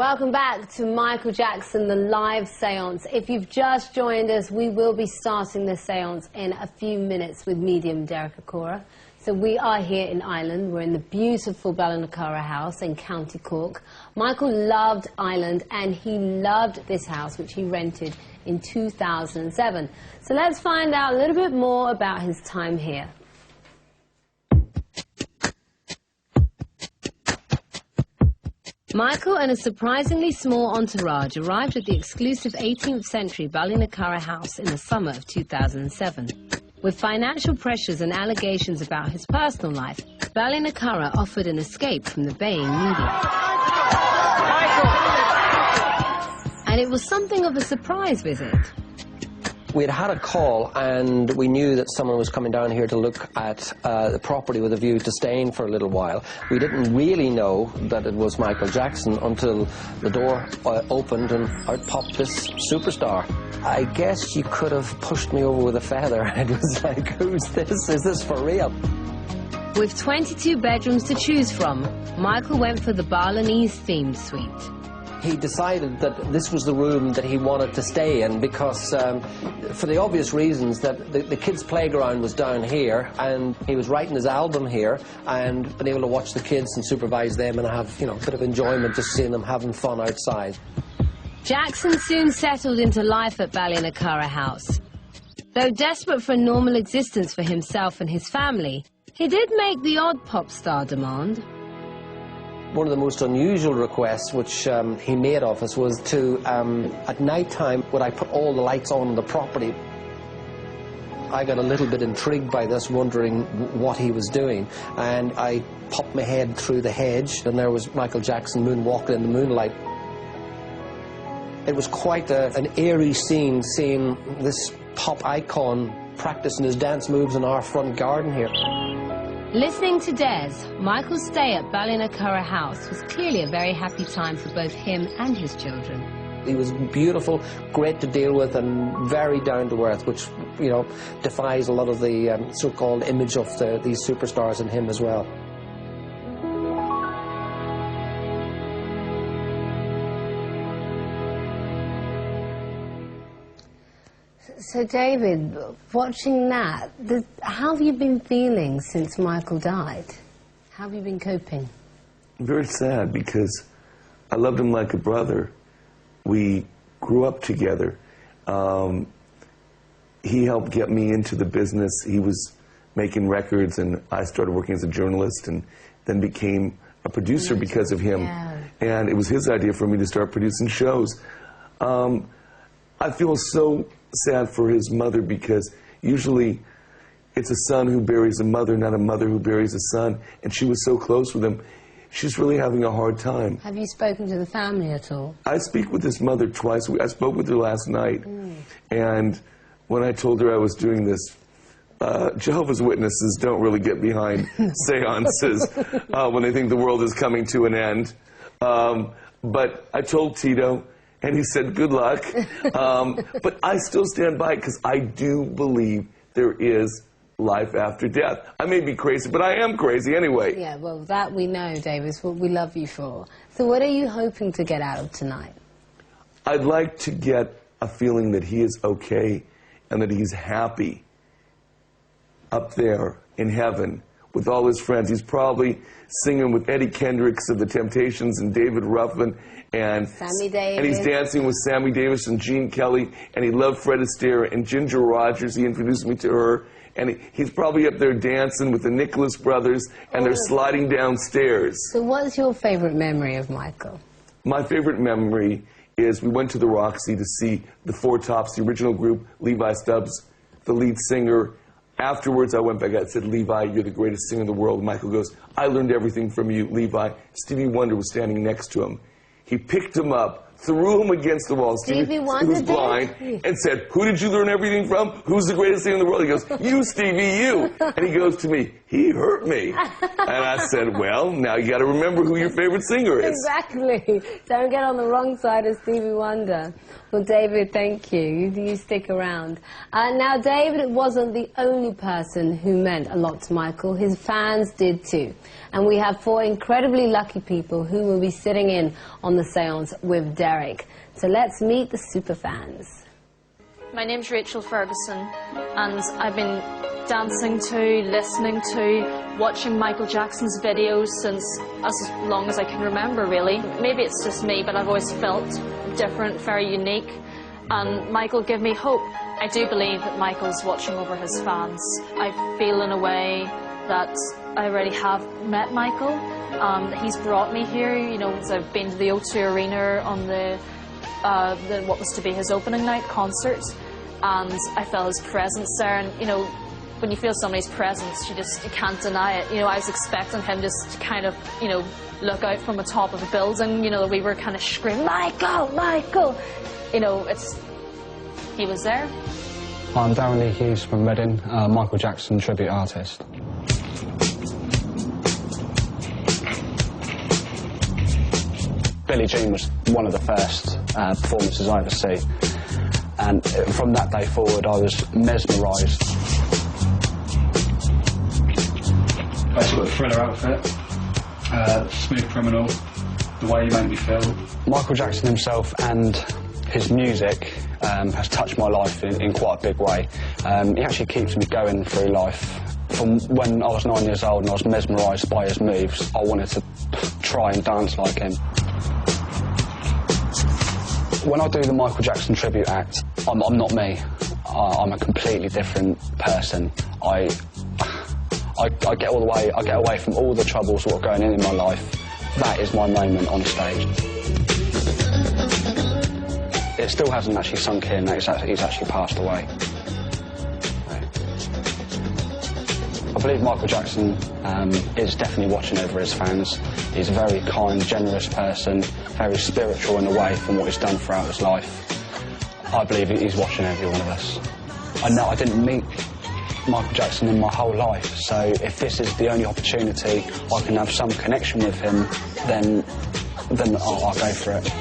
Welcome back to Michael Jackson The Live Seance. If you've just joined us, we will be starting the seance in a few minutes with medium Derek Akora. So we are here in Ireland. We're in the beautiful Ballinacurra house in County Cork. Michael loved Ireland and he loved this house, which he rented in 2007. So let's find out a little bit more about his time here. Michael and a surprisingly small entourage arrived at the exclusive 18th century Ballinacurra house in the summer of 2007. With financial pressures and allegations about his personal life, Ballinacurra offered an escape from the baying media. And it was something of a surprise visit. We had a call and we knew that someone was coming down here to look at the property with a view to staying for a little while. We didn't really know that it was Michael Jackson until the door opened and out popped this superstar. I guess you could have pushed me over with a feather. It was like, who's this? Is this for real? With 22 bedrooms to choose from, Michael went for the Balinese themed suite. He decided that this was the room that he wanted to stay in because, for the obvious reasons, that the kids' playground was down here and he was writing his album here and been able to watch the kids and supervise them and have, you know, a bit of enjoyment just seeing them having fun outside. Jackson soon settled into life at Ballinacurra House. Though desperate for a normal existence for himself and his family, he did make the odd pop star demand. One of the most unusual requests which he made of us was to, at night time, would I put all the lights on the property. I got a little bit intrigued by this, wondering what he was doing, and I popped my head through the hedge, and there was Michael Jackson moonwalking in the moonlight. It was quite an eerie scene, seeing this pop icon practicing his dance moves in our front garden here. Listening to Des, Michael's stay at Ballinacurra House was clearly a very happy time for both him and his children. He was beautiful, great to deal with, and very down-to-earth, which, you know, defies a lot of the so-called image of these superstars in him as well. So, David, watching that, how have you been feeling since Michael died? How have you been coping? Very sad, because I loved him like a brother. We grew up together. He helped get me into the business. He was making records, and I started working as a journalist and then became a producer because of him. Yeah. And it was his idea for me to start producing shows. I feel so sad for his mother, because usually it's a son who buries a mother, not a mother who buries a son, and she was so close with him. She's really having a hard time. Have you spoken to the family at all? I speak with his mother twice. I spoke with her last night, and when I told her I was doing this, Jehovah's Witnesses don't really get behind seances when they think the world is coming to an end. But I told Tito, and he said, good luck. But I still stand by it, because I do believe there is life after death. I may be crazy, but I am crazy anyway. Yeah, well, that we know, David. It's what we love you for. So what are you hoping to get out of tonight? I'd like to get a feeling that he is okay and that he's happy up there in heaven with all his friends. He's probably singing with Eddie Kendricks of the Temptations and David Ruffin and Sammy Davis. And he's dancing with Sammy Davis and Gene Kelly, and he loved Fred Astaire and Ginger Rogers. He introduced me to her, and he's probably up there dancing with the Nicholas brothers, and they're sliding downstairs. So what's your favorite memory of Michael? My favorite memory is we went to the Roxy to see the Four Tops, the original group, Levi Stubbs, the lead singer. Afterwards, I went back and said, Levi, you're the greatest singer in the world. Michael goes, I learned everything from you, Levi. Stevie Wonder was standing next to him. He picked him up, threw him against the wall. Stevie Wonder was blind, and said, who did you learn everything from? Who's the greatest singer in the world? He goes, you, Stevie, you. And he goes to me, he hurt me. And I said, well, now you got to remember who your favorite singer is. Exactly. Don't get on the wrong side of Stevie Wonder. Well, David, thank you. You stick around. Now, David wasn't the only person who meant a lot to Michael. His fans did too. And we have 4 incredibly lucky people who will be sitting in on the seance with Derek. So let's meet the superfans. My name's Rachel Ferguson, and I've been dancing to, listening to, watching Michael Jackson's videos since as long as I can remember, really. Maybe it's just me, but I've always felt different, very unique, and Michael gave me hope. I do believe that Michael's watching over his fans. I feel in a way that I already have met Michael, that he's brought me here, you know, as I've been to the O2 Arena on the what was to be his opening night concert, and I felt his presence there, and you know, when you feel somebody's presence, you can't deny it. You know, I was expecting him just to kind of, you know, look out from the top of a building, you know, we were kind of screaming, Michael, Michael! You know, he was there. I'm Darren Lee Hughes from Reading, Michael Jackson tribute artist. Billie Jean was one of the first performances I ever see, and from that day forward I was mesmerised. Basically a thriller outfit, Smooth Criminal, the way you make me feel. Michael Jackson himself and his music has touched my life in quite a big way. He actually keeps me going through life. From when I was 9 years old and I was mesmerised by his moves, I wanted to try and dance like him. When I do the Michael Jackson tribute act, I'm not me. I'm a completely different person. I get away from all the troubles that are going in my life. That is my moment on stage. It still hasn't actually sunk in that he's actually passed away. I believe Michael Jackson is definitely watching over his fans. He's a very kind, generous person, very spiritual in a way from what he's done throughout his life. I believe he's watching every one of us. I know I didn't meet Michael Jackson in my whole life, so if this is the only opportunity I can have some connection with him, then I'll go for it.